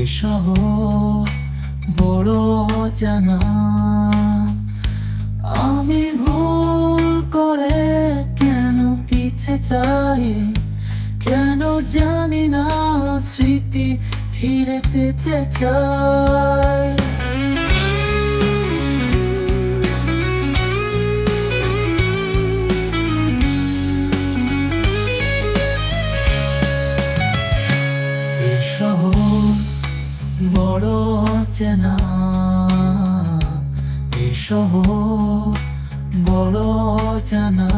শহর বড় জানা, আমি ভুল করে কেন পিছে যাই, কেন জানি না স্মৃতি ফিরে পেতে চাই। এই শহর বড় চেনা, এই শহর বড় জানা,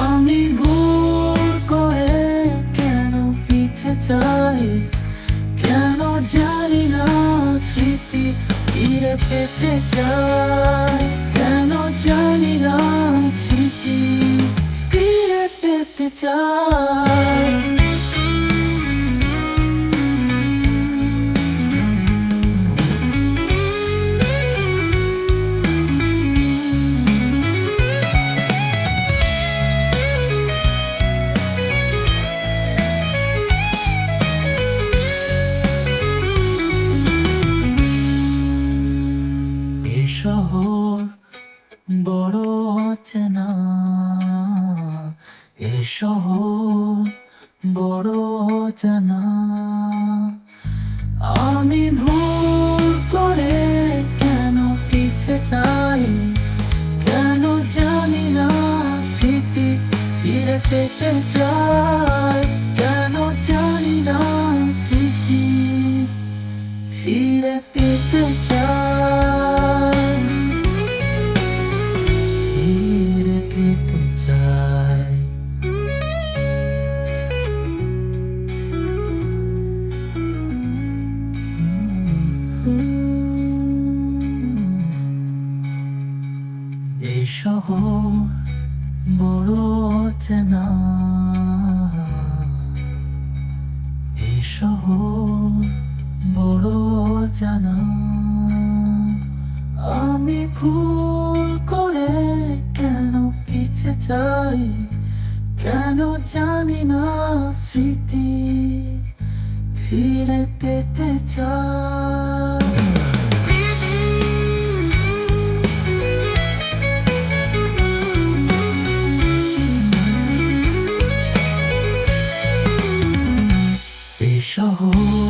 আমি ভুল করে কেন পিছে চাই, কেন জানি না স্মৃতি ফিরে পেতে চাই, কেন জানি না স্মৃতি ফিরে পেতে চাই। এই শহর বড় চেনা, এই শহর বড় জানা, আমি ভুল করে কেন পিছে চাই, কেন জানি না স্মৃতি ফিরে পেতে চাই, কেন জানি না স্মৃতি ফিরে পেতে চাই, ফিরে পেতে চাই। এই শহর বড় চেনা, এই শহর বড় জানা, আমি ভুল করে কেন পিছে চাই, কেন জানি না স্মৃতি ফিরে পেতে চাই। এই শহর